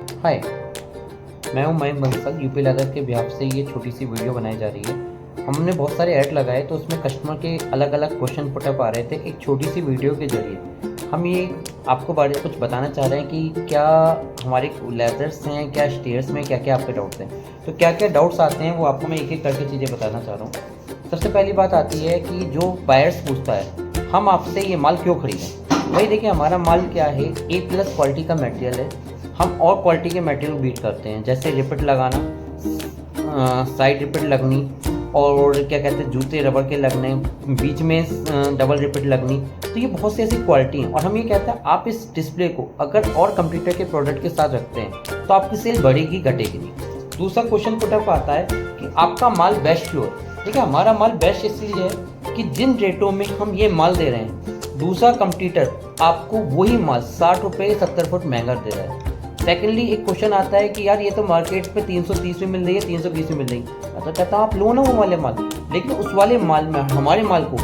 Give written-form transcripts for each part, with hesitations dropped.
हाय, मैं हूं Mayank Bansal. UP leather के बिहाफ से ये छोटी सी वीडियो बनाई जा रही है। हमने बहुत सारे ऐड लगाए तो उसमें कस्टमर के अलग अलग क्वेश्चन पुटअप आ रहे थे। एक छोटी सी वीडियो के जरिए हम ये आपको बारे कुछ बताना चाह रहे हैं कि क्या हमारे लेदर्स हैं, क्या स्टेयर्स में क्या क्या आपके डाउट्स हैं। तो क्या क्या डाउट्स आते हैं वो आपको मैं एक एक करके चीज़ें बताना चाह रहा हूँ। सबसे पहली बात आती है कि जो बायर्स पूछता है हम आपसे ये माल क्यों खरीदें। भाई देखिए, हमारा माल क्या है, A+ क्वालिटी का मटेरियल है। हम और क्वालिटी के मटेरियल बीट करते हैं, जैसे रिपीट लगाना, साइड रिपीट लगनी, और क्या कहते हैं जूते रबर के लगने, बीच में डबल रिपीट लगनी। तो ये बहुत सी ऐसी क्वालिटी हैं और हम ये कहते हैं आप इस डिस्प्ले को अगर और कंप्यूटर के प्रोडक्ट के साथ रखते हैं तो आपकी सेल बढ़ेगी घटेगी नहीं। दूसरा क्वेश्चन पुटअप आता है कि आपका माल बेस्ट क्यों है। ठीक है, हमारा माल बेस्ट इसलिए है कि जिन रेटों में हम ये माल दे रहे हैं दूसरा कंप्यूटर आपको वही माल 60 रुपये 70 फुट महंगा दे रहा है। सेकेंडली एक क्वेश्चन आता है कि यार ये तो मार्केट पे 330 में मिल रही है, 320 में मिल रही है। तो कहता हूँ आप लो ना वो वाले माल, लेकिन उस वाले माल में हमारे माल को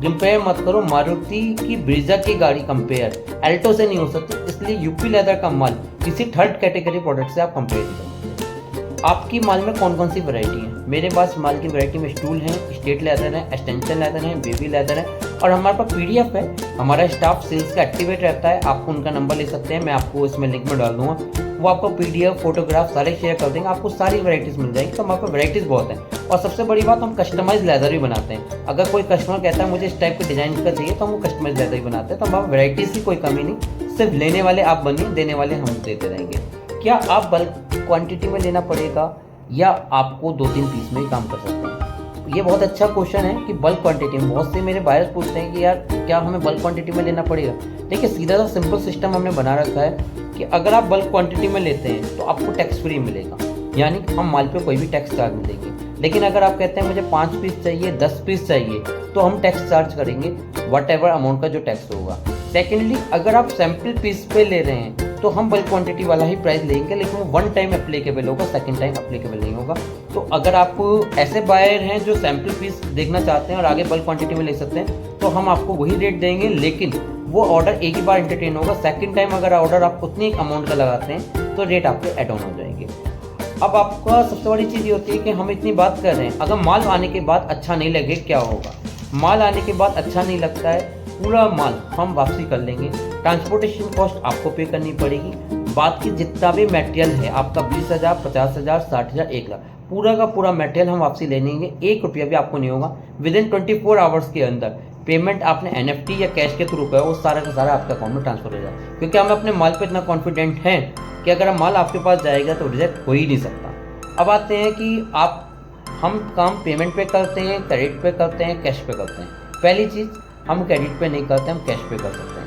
कंपेयर मत करो। मारुति की ब्रीजा की गाड़ी कंपेयर एल्टो से नहीं हो सकती, इसलिए यूपी लेदर का माल किसी थर्ड कैटेगरी प्रोडक्ट से आप कंपेयर नहीं कर सकते। आपकी माल में कौन कौन सी वैरायटी है? मेरे पास माल की वैरायटी में स्टूल है, स्टेट लेदर है, एक्सटेंशन लेदर है, बेबी लेदर है, और हमारे पास PDF है। हमारा स्टाफ सेल्स का एक्टिवेट रहता है, आपको उनका नंबर ले सकते हैं, मैं आपको इसमें लिंक में डाल दूंगा। वो आपको PDF फोटोग्राफ सारे शेयर कर देंगे, आपको सारी वैरायटीज़ मिल जाएगी। तो हमारे पास वैरायटीज़ बहुत हैं। और सबसे बड़ी बात, हम कस्टमाइज लेदर भी बनाते हैं। अगर कोई कस्टमर कहता है मुझे इस टाइप के डिजाइन का चाहिए तो हम वो कस्टमाइज लेदर भी बनाते हैं। तो हमारे वैरायटीज़ की कोई कमी नहीं, सिर्फ लेने वाले आप बनिए, देने वाले हम देते रहेंगे। क्या आप बल्क क्वांटिटी में लेना पड़ेगा या आपको 2-3 पीस में ही काम कर सकते हैं? ये बहुत अच्छा क्वेश्चन है कि बल्क क्वांटिटी में। बहुत से मेरे बायर्स पूछते हैं कि यार क्या हमें बल्क क्वांटिटी में लेना पड़ेगा। देखिए, सीधा सा सिंपल सिस्टम हमने बना रखा है कि अगर आप बल्क क्वांटिटी में लेते हैं तो आपको टैक्स फ्री मिलेगा, यानी हम माल पे कोई भी टैक्स चार्ज नहीं देंगे। लेकिन अगर आप कहते हैं मुझे 5 पीस चाहिए, 10 पीस चाहिए, तो हम टैक्स चार्ज करेंगे, वट एवर अमाउंट का जो टैक्स होगा। सेकेंडली, अगर आप सैम्पल पीस पे ले रहे हैं तो हम बल्क क्वांटिटी वाला ही प्राइस लेंगे, लेकिन वो 1 टाइम एप्लीकेबल होगा, सेकंड टाइम एप्लीकेबल नहीं होगा। तो अगर आप ऐसे बायर हैं जो सैम्पल पीस देखना चाहते हैं और आगे बल्क क्वांटिटी में ले सकते हैं, तो हम आपको वही रेट देंगे, लेकिन वो ऑर्डर एक ही बार एंटरटेन होगा। सेकंड टाइम अगर ऑर्डर आप उतनी अमाउंट का लगाते हैं तो रेट आपके एड ऑन हो जाएंगे। अब आपका सबसे बड़ी चीज़ ये होती है कि हम इतनी बात कर रहे हैं, अगर माल आने के बाद अच्छा नहीं लगे क्या होगा? माल आने के बाद अच्छा नहीं लगता है, पूरा माल हम वापसी कर लेंगे। ट्रांसपोर्टेशन कॉस्ट आपको पे करनी पड़ेगी। बात की जितना भी मटेरियल है आपका 20,000, 50,000, 60,000, 1 लाख, पूरा का पूरा मटेरियल हम वापसी ले लेंगे। 1 रुपया भी आपको नहीं होगा। विदिन 24 आवर्स के अंदर पेमेंट आपने NFT या कैश के थ्रू किया वो सारा का सारा आपके अकाउंट में ट्रांसफर हो जाए, क्योंकि हम अपने माल पर इतना कॉन्फिडेंट हैं कि अगर माल आपके पास जाएगा तो रिजेक्ट हो ही नहीं सकता। अब आते हैं कि हम काम पेमेंट पे करते हैं, क्रेडिट पे करते हैं, कैश पे करते हैं। पहली चीज़, हम क्रेडिट पे नहीं करते, हम कैश पे कर सकते हैं।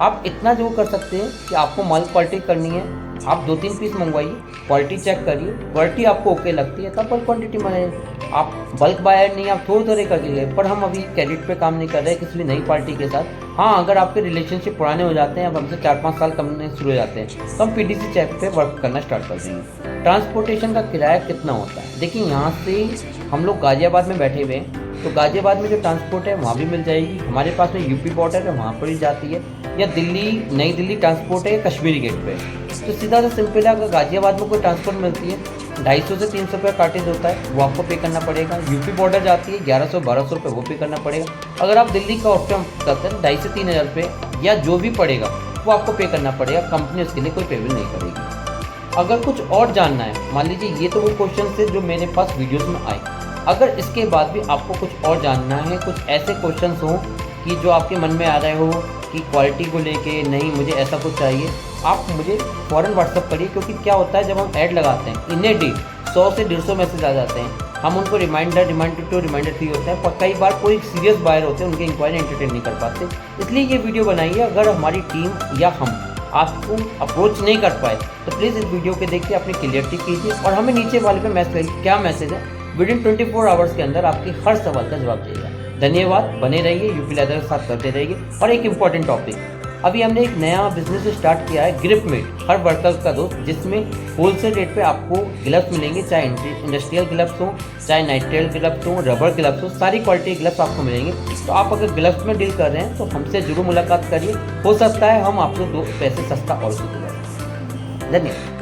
आप इतना जो कर सकते हैं कि आपको माल क्वालिटी करनी है, आप 2-3 पीस मंगवाइए, क्वालिटी चेक करिए, क्वालिटी आपको ओके लगती है तब बल्क क्वांटिटी में। आप बल्क बायर नहीं, आप थोड़ी थोड़ी कर लीजिए। पर हम अभी क्रेडिट पे काम नहीं कर रहे किसी भी नई पार्टी के साथ। हाँ, अगर आपके रिलेशनशिप पुराने हो जाते हैं, अब हमसे 4-5 साल करने शुरू हो जाते हैं, तो हम PDC चेक पे वर्क करना स्टार्ट कर देंगे। ट्रांसपोर्टेशन का किराया कितना होता है? देखिए, यहाँ से हम लोग गाजियाबाद में बैठे हुए हैं, तो गाजियाबाद में जो ट्रांसपोर्ट है वहाँ भी मिल जाएगी। हमारे पास में यूपी बॉर्डर है, वहाँ पर ही जाती है। या दिल्ली, नई दिल्ली ट्रांसपोर्ट है कश्मीरी गेट पे। तो सीधा सा सिंपल है, अगर गाजियाबाद में कोई ट्रांसपोर्ट मिलती है 250 से 300 रुपये कार्टेज होता है, वो आपको पे करना पड़ेगा। यूपी बॉर्डर जाती है 1100-1200 रुपये, वो पे करना पड़ेगा। अगर आप दिल्ली का ऑप्शन करते हैं 2,500 से 3,000 रुपये या जो भी पड़ेगा वो आपको पे करना पड़ेगा। कंपनी उसके लिए कोई पेमेंट नहीं करेगी। अगर कुछ और जानना है, मान लीजिए ये तो वो क्वेश्चन थे जो मेरे पास वीडियोज़ में आए, अगर इसके बाद भी आपको कुछ और जानना है, कुछ ऐसे क्वेश्चंस हो कि जो आपके मन में आ रहे हो कि क्वालिटी को लेके नहीं मुझे ऐसा कुछ चाहिए, आप मुझे फ़ौरन व्हाट्सअप करिए। क्योंकि क्या होता है, जब हम ऐड लगाते हैं इन ए डे 100 से 150 मैसेज आ जाते हैं। हम उनको रिमाइंडर 3 होते हैं, पर कई बार कोई सीरियस बायर होते हैं, उनकी इंक्वायरी एंटरटेन नहीं कर पाते। इसलिए ये वीडियो बनाइए। अगर हमारी टीम या हम आपको अप्रोच नहीं कर पाए तो प्लीज़ इस वीडियो के देखिए, अपनी क्लियरिटी कीजिए और हमें नीचे वाले पे मैसेज, क्या मैसेज है, विदिन 24 आवर्स के अंदर आपकी हर सवाल का जवाब देगा। धन्यवाद, बने रहिए, यूपी लेदर के साथ करते रहिए। और एक इम्पॉर्टेंट टॉपिक, अभी हमने एक नया बिजनेस स्टार्ट किया है, ग्रिप मेट, हर वर्कर का दोस्त, जिसमें होलसेल रेट पे आपको ग्लव्स मिलेंगे, चाहे इंडस्ट्रियल ग्लव्स हो, चाहे नाइट्रियल ग्लव्स हो, रबर ग्लव्स हो, सारी क्वालिटी ग्लव्स आपको मिलेंगे। तो आप अगर ग्लव्स में डील कर रहे हैं तो हमसे जरूर मुलाकात करिए, हो सकता है हम आपको 2 पैसे सस्ता और भी दिलाएं। धन्यवाद।